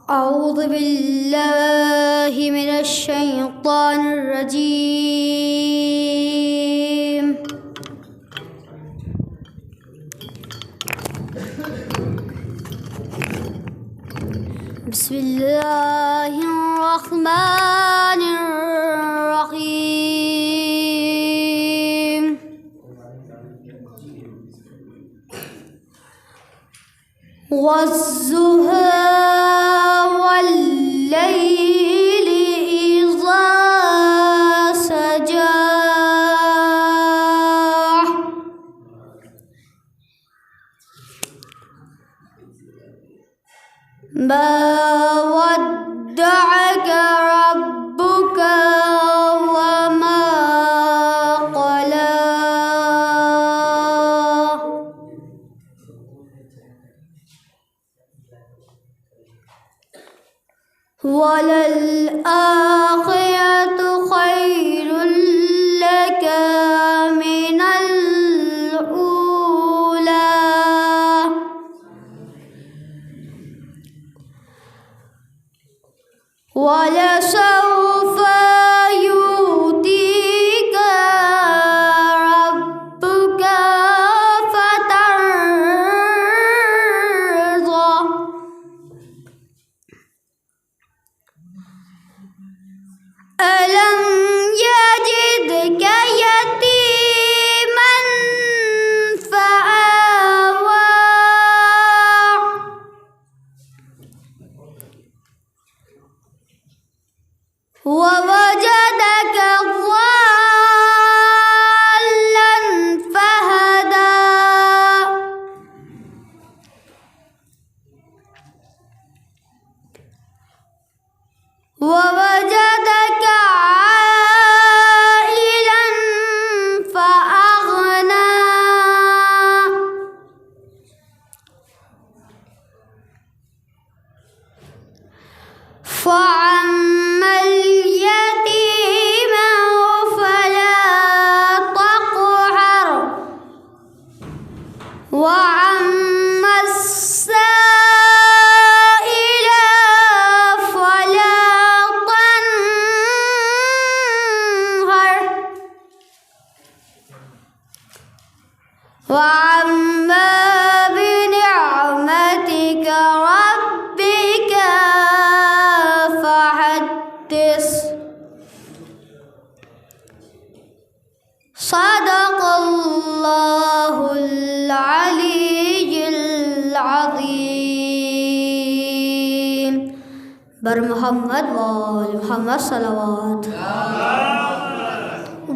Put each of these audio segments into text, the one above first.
أعوذ بالله من الشيطان الرجيم بسم الله الرحمن الرحيم والضحى والليل إذا سجى ما ودعك ربك وما قلى وللآخرة خير لك من الأولى ولسوف يؤتيك ربك فترضى ألم يجدك يتيما فآوى ووجدك ضالا فهدى ووجدك عائلا فأغنى فأما اليتيم فلا تقهر وأما السائل فلا تنهر وأما بنعمتك ربك فحدث صدق الله العلي العظيم बर मोहम्मद वाल मोहम्मद सलावत।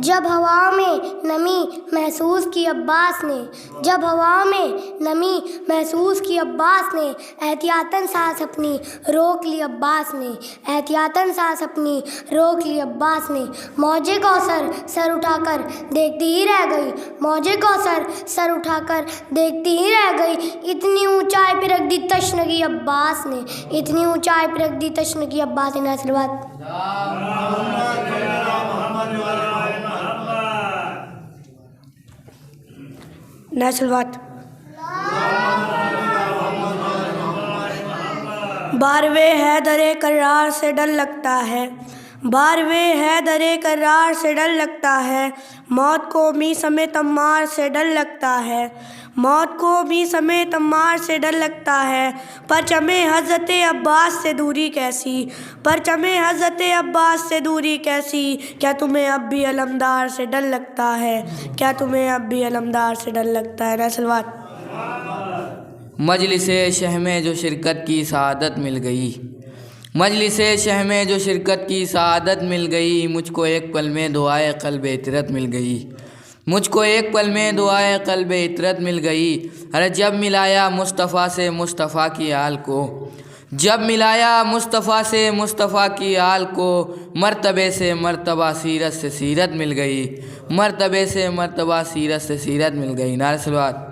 जब हवा में नमी महसूस की अब्बास ने जब हवा में नमी महसूस की अब्बास ने एहतियातन सांस अपनी रोक ली अब्बास ने एहतियातन सांस अपनी रोक ली अब्बास ने मौजे कौसर सर उठाकर देखती ही रह गई मौजे कौसर सर उठाकर देखती ही रह गई इतनी ऊंचाई पे रख दी तशनगी अब्बास ने इतनी ऊंचाई पे रख दी तशनगी अब्बास ने। आशीर्वाद नस्लवत बारवे है दरे करार से डर लगता है बारवे है दरे करार से डर लगता है मौत को मी समेत अम्मार से डर लगता है मौत को भी समेत अम्मार से डर लगता है परचमे हज़रत अब्बास से दूरी कैसी परचमे हज़रत अब्बास से दूरी कैसी क्या तुम्हें अब भी अलमदार से डर लगता है क्या तुम्हें अब भी अलमदार से डर लगता है। नस्लवात मजलिस-ए शह में जो शिरकत की सआदत मिल गई मजलिस-ए शह में जो शिरकत की सआदत मिल गई मुझको एक पल में दुआए क़ल्ब इतरत मिल गई मुझको एक पल में दुआए क़ल्ब इतरत मिल गई। अरे जब मिलाया मुस्तफ़ा से मुस्तफ़ा की आल को जब मिलाया मुस्तफ़ा से मुस्तफ़ा की आल को मर्तबे से मर्तबा सीरत से सीरत मिल गई मर्तबे से मर्तबा सीरत से सीरत मिल गई। नारे सलवात।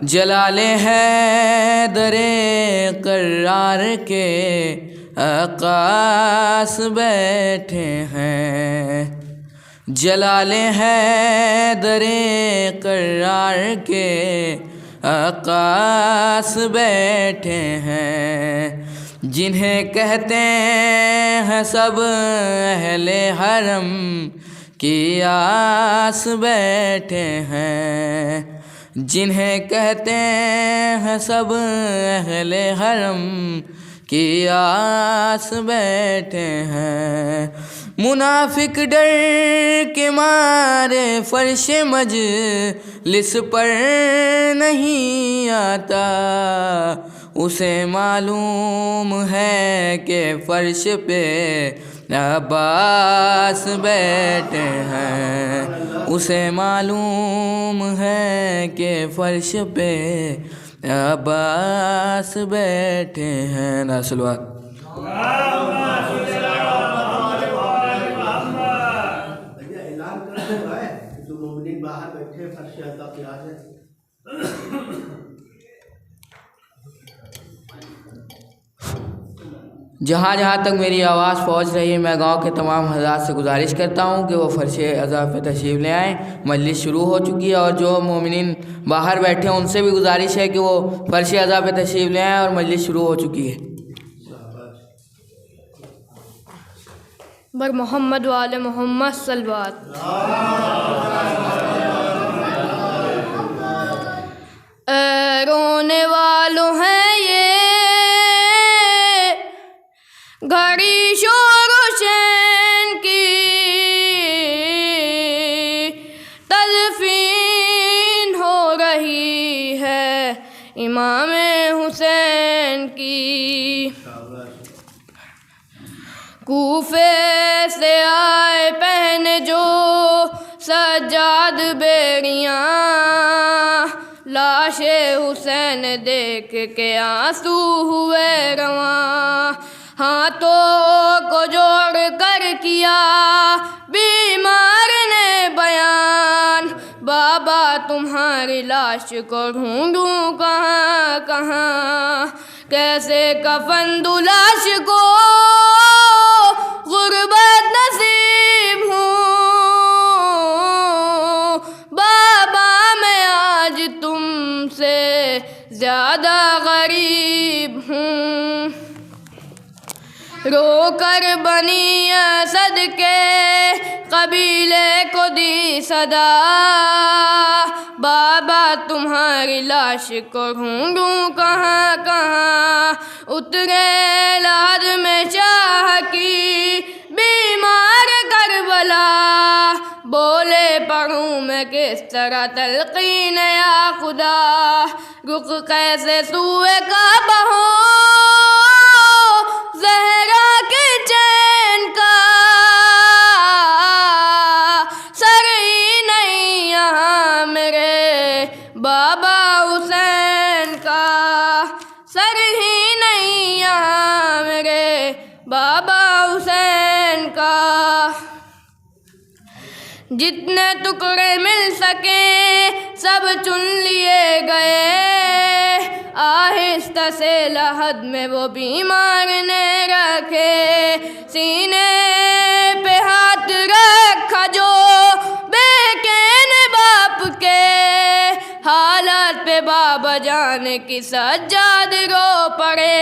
जलाले है दरे करार के आकाश बैठे हैं जलाले है दरे करार के अक्कास बैठे हैं, जिन्हें कहते हैं सब अहले हरम की आस बैठे हैं, जिन्हें कहते हैं सब अहले हरम की आस बैठे हैं। मुनाफिक डर के मारे फर्श मजलिस पर नहीं आता, उसे मालूम है कि फर्श पे अब्बास बैठे हैं, उसे मालूम है कि फर्श पे अब्बास बैठे हैं। नासलवात। बाहर बैठे फर्श अता प्याज है। जहाँ जहाँ तक मेरी आवाज़ पहुँच रही है, मैं गांव के तमाम हज़रात से गुजारिश करता हूँ कि वो फ़र्श अज़ा पे तशरीफ़ ले आएँ। मजलिस शुरू हो चुकी है और जो मोमिनीन बाहर बैठे हैं उनसे भी गुजारिश है कि वो फ़र्श अज़ा पे तशरीफ़ ले आएँ और मजलिस शुरू हो चुकी है। बर मोहम्मद वाले मोहम्मद सल्लल्लाहु रोने वालों हैं ये घड़ी शोर हुसैन की, तदफीन हो रही है इमाम हुसैन की। कूफे से आए पहने जो सज्जाद बेड़ियाँ, लाशे हुसैन देख के आंसू हुए रवां, हाथों को जोड़ कर किया बीमार ने बयान, बाबा तुम्हारी लाश को ढूंढूं कहाँ कहाँ, कैसे कफन दूं लाश को गुर्बत नसीब हूँ, बाबा मैं आज तुमसे ज़्यादा गरीब हूँ। रोकर बनी असद के कबीले को दी सदा, बाबा तुम्हारी लाश को ढूंढूं कहाँ कहाँ, उतरे लाद में चाह की बीमार करबला, बोले पढ़ूं मैं किस तरह तलकीन या खुदा, रुख कैसे सूए का बहो ज़हरा के चैन का, सर ही नहीं यहाँ मेरे बाबा हुसैन का, सर ही नहीं यहाँ मेरे बाबा हुसैन का। जितने टुकड़े मिल सके सब चुन लिए गए, आहिस्ता से लहद में वो बीमार ने रखे, सीने पे हाथ रखा जो बेकैन बाप के, हालत पे बाबा जान की सज्जाद रो पड़े,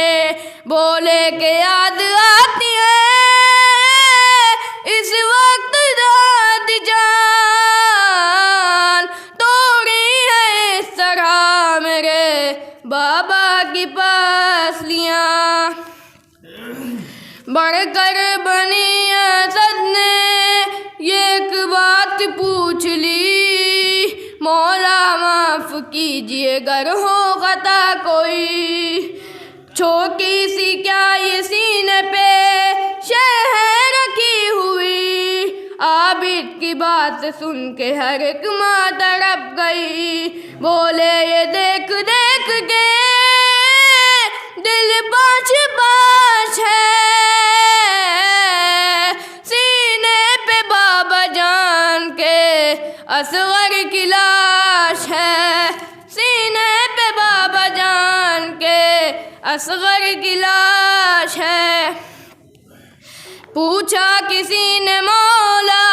बोले के याद आती है इस वक्त दाद जान, तोड़ी है इस तरह मेरे बाबा की पसलियाँ, बढ़कर बनी असद ने ये एक बात पूछ ली, मौला माफ़ कीजिए अगर हो खता कोई, छोटी सी क्या ये सीने पे शहर रखी हुई, आबिद की बात सुन के हर एक माँ तड़प गई, बोले ये देख देख के दिल बाँच बाँच है, सीने पे बाबा जान के असगर की लाश है, सीने पे बाबा जान के असगर की लाश है। पूछा किसी ने मौला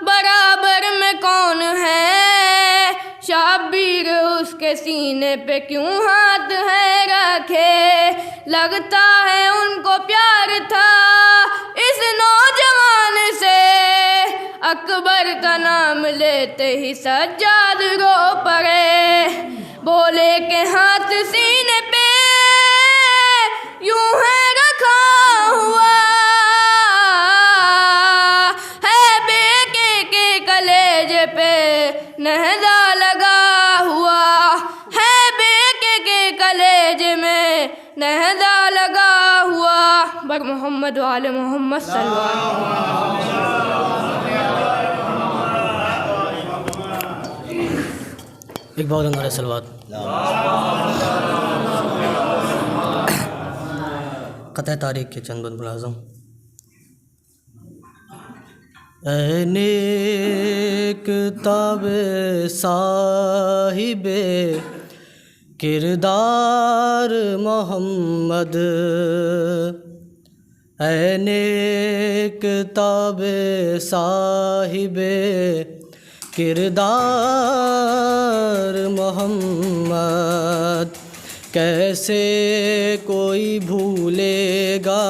बराबर में कौन है, शाबिर उसके के सीने पे क्यों हाथ है रखे, लगता है उनको प्यार था इस नौजवान से। अकबर का नाम लेते ही सज्जाद रो पड़े, बोले के हाथ सीने पे यूं है रखा हुआ, है बेटे के कलेजे पे नहदा लगा हुआ, है बेटे के कलेजे में नहदा लगा हुआ। बर मोहम्मद वाले मोहम्मद सल्लल्लाहु अलैहि वसल्लम। एक बहुत अंदर सलवात कतः तारीख के चंद बंद मुलाज़म। ऐ नेक ताबे साहिबे किरदार मोहम्मद, ऐ नेक ताबे साहिबे किरदार मोहम्मद, कैसे कोई भूलेगा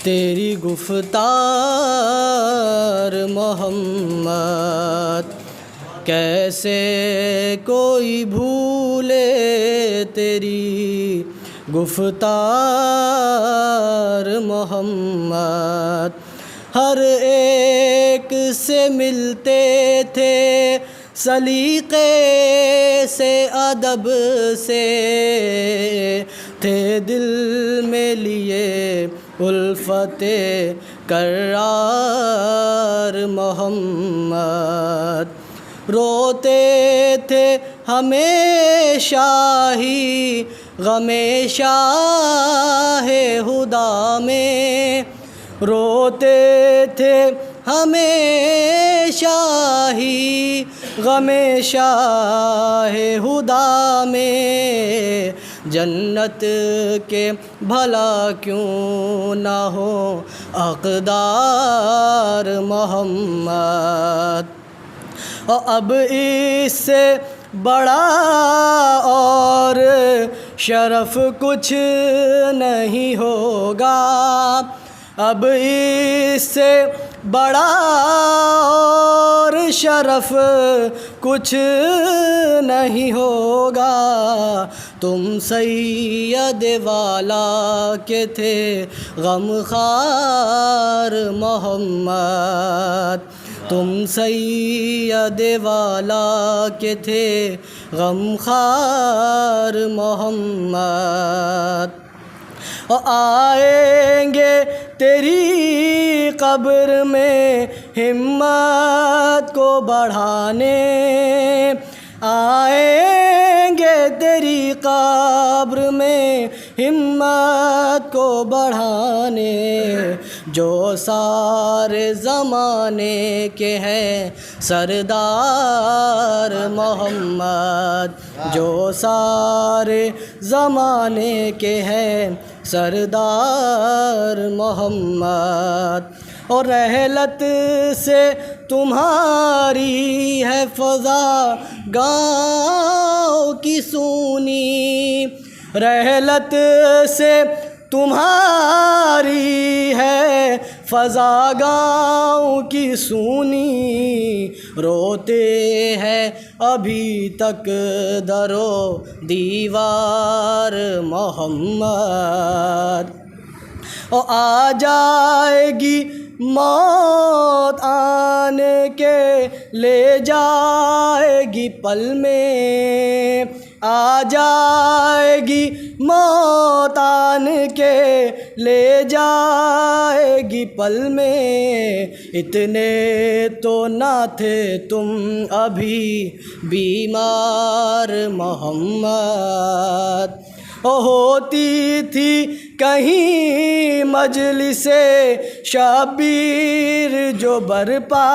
तेरी गुफ्तार मोहम्मद, कैसे कोई भूले तेरी गुफ्तार मोहम्मद। हर एक से मिलते थे सलीक़े से अदब से, थे दिल में लिए उल्फते करार मोहम्मद। रोते थे हमेशा ही गमे शाहे हुदा में, रोते थे हमेशा ही गमे शाहे हुदा में। जन्नत के भला क्यों ना हो अक़दार मोहम्मद, और अब इससे बड़ा और शरफ़ कुछ नहीं होगा, अब इससे बड़ा और शरफ़ कुछ नहीं होगा। तुम सैयद वाला के थे गमख़ार मोहम्मद, तुम सैयद वाला के थे गमख़ार मोहम्मद। और आएंगे तेरी कब्र में हिम्मत को बढ़ाने, आएंगे तेरी कब्र में हिम्मत को बढ़ाने, जो सारे ज़माने के हैं सरदार मोहम्मद, जो सारे ज़माने के हैं सरदार मोहम्मद। और रहलत से तुम्हारी है फ़ज़ा गाँव की सूनी, रहलत से तुम्हारी है फ़ज़ा गाँव की सूनी, रोते हैं अभी तक दरो दीवार मोहम्मद। और आ जाएगी मौत आने के ले जाएगी पल में, आ जाएगी मौत आन के ले जाएगी पल में। इतने तो ना थे तुम अभी बीमार मोहम्मद, होती थी कहीं मजलिसे शबीर जो बरपा,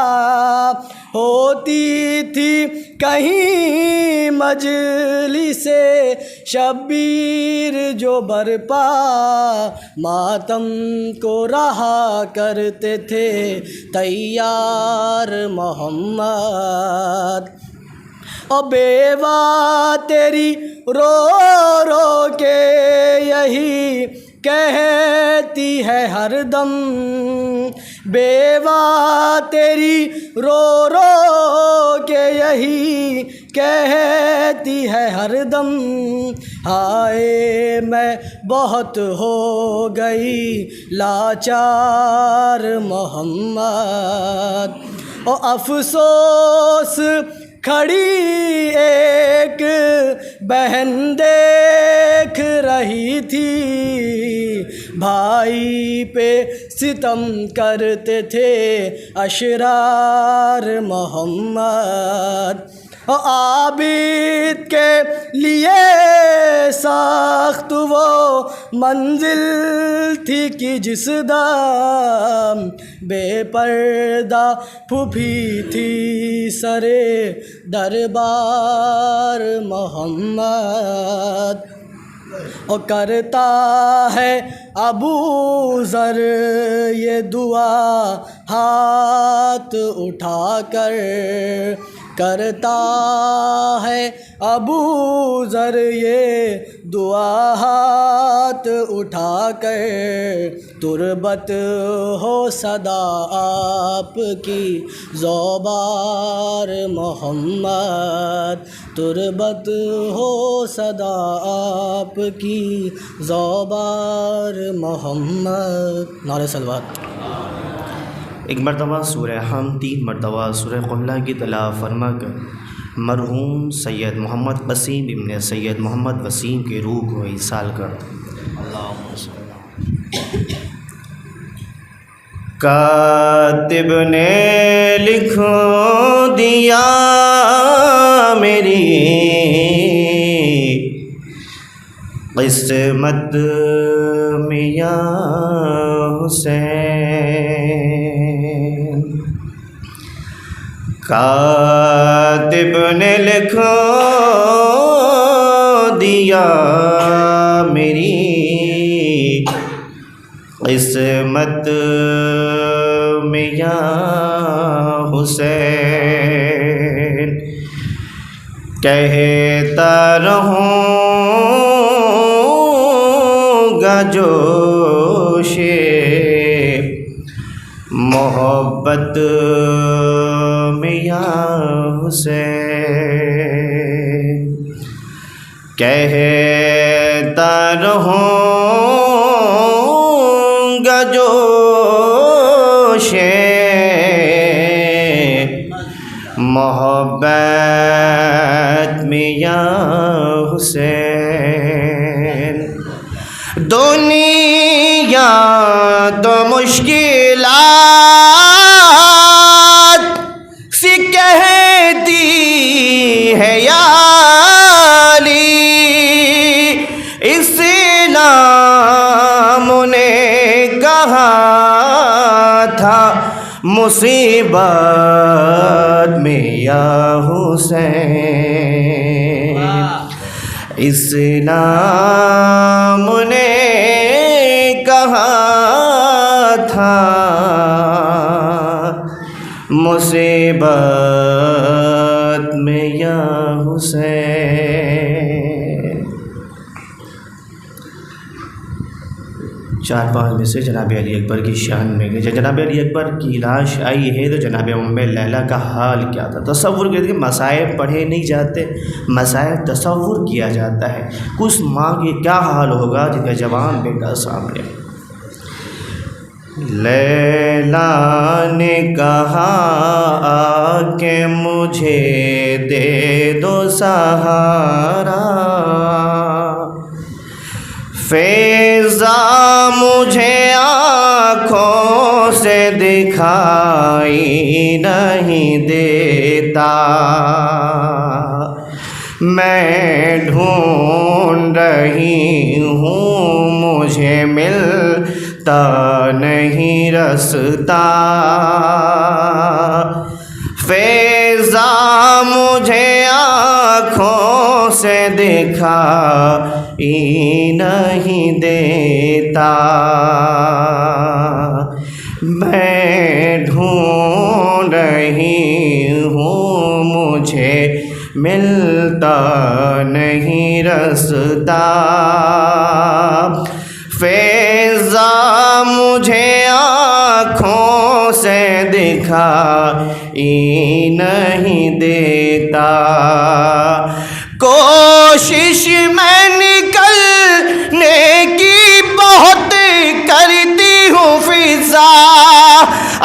होती थी कहीं मजलिसे शबीर जो बरपा, मातम को रहा करते थे तैयार मोहम्मद। और बेवा तेरी रो रो के यही कहती है हरदम, बेवा तेरी रो रो के यही कहती है हरदम, हाय मैं बहुत हो गई लाचार मोहम्मद। और अफसोस खड़ी एक बहन देख रही थी, भाई पे सितम करते थे अशरार मोहम्मद। और आबिद के लिए सख्त वो मंजिल थी कि जिस दाम बेपर्दा फूफी थी सरे दरबार मोहम्मद। और करता है अबू ज़र ये दुआ हाथ उठाकर, करता है अबू ज़र ये दुआ हाथ उठाकर, तुरबत हो सदा आपकी ज़ौबार मोहम्मद, तुरबत हो सदा आपकी ज़ौबार मोहम्मद। नारे सलवात। एक मरतबा सूरह हम, 3 मरतबा सूरह क़ुल्ला की तलाव फरमा कर मरहूम सैयद मोहम्मद वसीम इब्न सैयद मोहम्मद वसीम के रूह को इसाल कर। कातिब ने लिखो दिया मेरी किस्मत मियां हुसैन, कातिब ने लिखो दिया मेरी किस्मत मियां हुसैन, कहता रहूँगा जोशे मोहब्बत मियां हुसैन, कहता रहूँगा जोशे मोहब्बत मियां हुसैन। दुनिया तो मुश्किलात सी कहती है याली, इस्लाम ने कहा था मुसीबत में या हुसैन, इस्लाम ने कहा था मुसीबत में या हुसैन। 4-5 में से जनाब अली अकबर की शान में गए। जब जनाब अली अकबर की लाश आई है तो जनाब उम्मे लैला का हाल क्या था? तसव्वुर करके मसाइब पढ़े नहीं जाते, मसाइब तसव्वुर किया जाता है। कुछ माँ के क्या हाल होगा जिनका जवान बेटा सामने। लैला ने कहा कि मुझे दे दो सहारा, फैज़ा मुझे आँखों से दिखाई नहीं देता, मैं ढूंढ रही हूँ मुझे मिलता नहीं रास्ता, फैज़ा मुझे आँखों से दिखाई नहीं देता, मैं ढूंढ रही हूँ मुझे मिलता नहीं रास्ता। फैज़ा मुझे आँखों से दिखाई नहीं देता। कोशिश मैं निकलने की बहुत करती हूँ फिज़ा,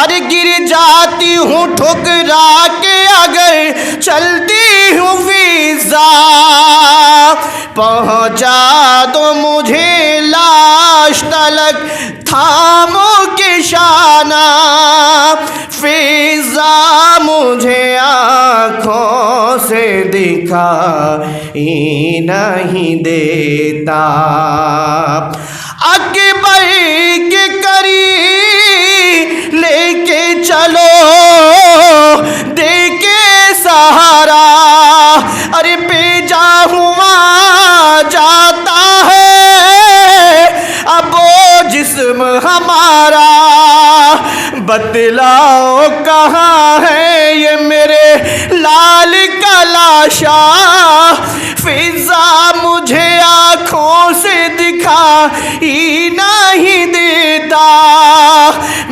अरे गिर जाती हूँ ठुकरा के अगर चलती हूँ फिज़ा। पहुँचा दो मुझे लाश तलक थामो के शाना, फिज़ा मुझे आँखों से दिखाई नहीं देता। अकबर के करीब लेके चलो देके सहारा, अरे बेजा हुआ जाता है अब वो जिस्म हमारा। बतलाओ कहाँ है ये मेरे लाल का लाशा, फिज़ा मुझे आँखों से दिखाई नहीं देता।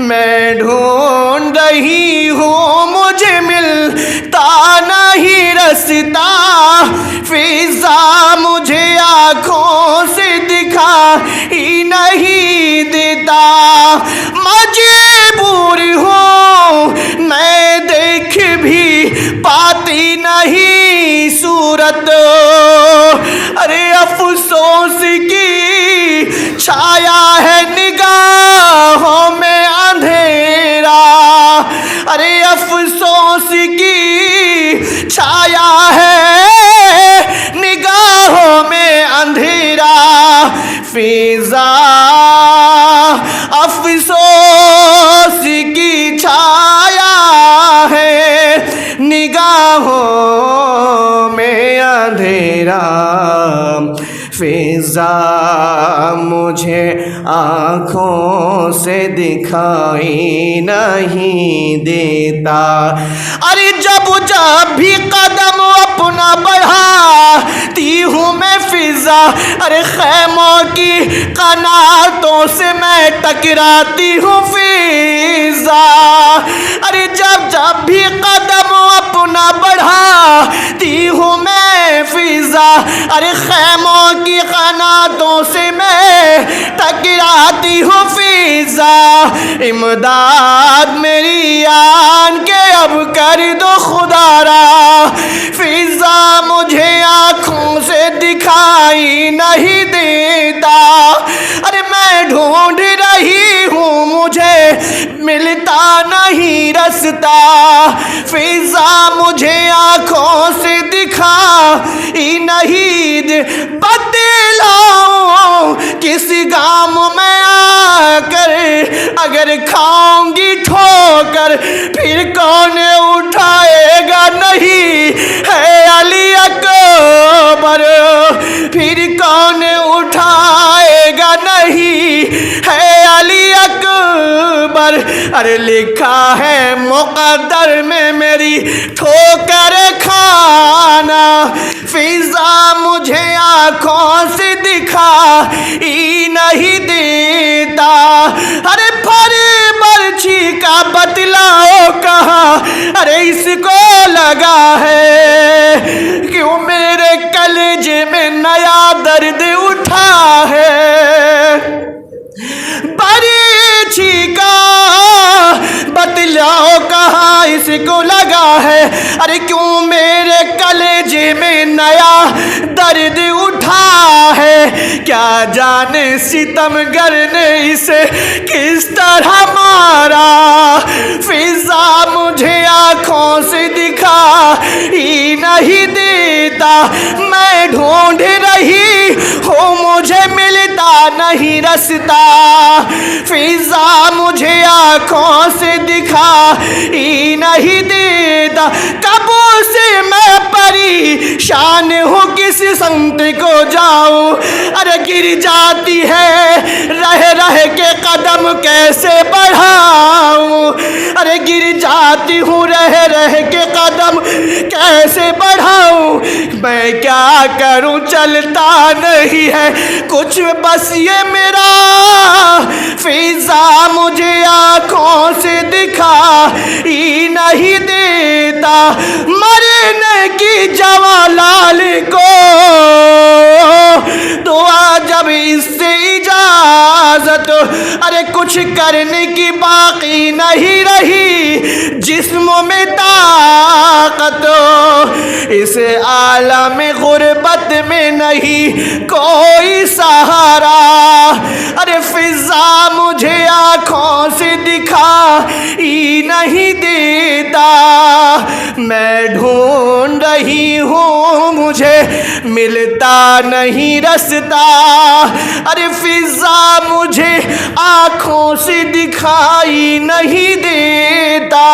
मैं ढूंढ रही हूँ मुझे मिलता नहीं रास्ता, फिज़ा मुझे आँखों से दिखाई नहीं देता। मजबूर हूँ मैं देख भी पाती नहीं सूरत, अरे अफसोस की छाया है निगाहों में अंधेरा, अरे अफसोस की छाया है निगाहों में अंधेरा। फिज़ा अफसोस की छाया है निगाहों में अंधेरा। फिज़ा मुझे आँखों से दिखाई नहीं देता। अरे जब जब भी कदम अपना बढ़ाती हूँ मैं फिज़ा, अरे खैमों की कनातों से मैं टकराती हूँ फिज़ा। अरे जब जब भी कदम अपना बढ़ाती हूँ मैं फिज़ा, अरे खैमों की कनातों से मैं टकराती हूँ फिज़ा। इमदाद मेरी आन के अब कर दो खुदारा, फिज़ा मुझे आँखों से दिखाई नहीं देता। अरे मैं ढूंढ रही हूँ मुझे मिलता नहीं रास्ता, फिज़ा मुझे आँखों से दिखाई नहीं दे। बतलाओ किस गाम में आकर अगर खाऊंगी ठोकर, फिर कौन उठाएगा नहीं है अली अकबर, फिर कौन उठाएगा नहीं है अली अकबर। अरे लिखा है मुक़द्दर में मेरी ठोकर खाना, फिज़ा मुझे आँखों से दिखाई नहीं देता। अरे फर बर्छी का बतलाओ कहाँ, अरे इसको लगा है क्यों मेरे कलेजे में नया दर्द उठा है। बर्छी का बतलाओ कहाँ इसको लगा है, अरे क्यों मेरे कलेजे में नया दर्द उठा है। क्या जाने सितमगर ने इसे किस तरह मारा, फिज़ा मुझे आँखों से दिखाई नहीं देता। मैं ढूंढ रही हूँ मुझे मिलता नहीं रास्ता, फिज़ा मुझे आँखों से दिखाई नहीं देता। कब से मैं परेशान हूँ किस संत को जाऊँ, अरे गिर जाती है रह रह के कदम कैसे बढ़ाऊं, अरे गिर जाती हूँ रह रह के कदम कैसे बढ़ाऊं, मैं क्या करूं चलता नहीं है कुछ, बस ये मेरा फिजा मुझे आँखों से दिखाई नहीं देता, मरने की जवालाल को दुआ जब इससे इजाजत, अरे कुछ करने की बाकी नहीं रही जिस्म में ताकत, इस आलम गुर्बत में नहीं कोई सहारा, अरे फिजा मुझे आँखों से दिखाई नहीं देता, मैं ढूंढ रही हूँ मुझे मिलता नहीं रास्ता, अरे फिजा मुझे आँखों से दिखाई नहीं देता।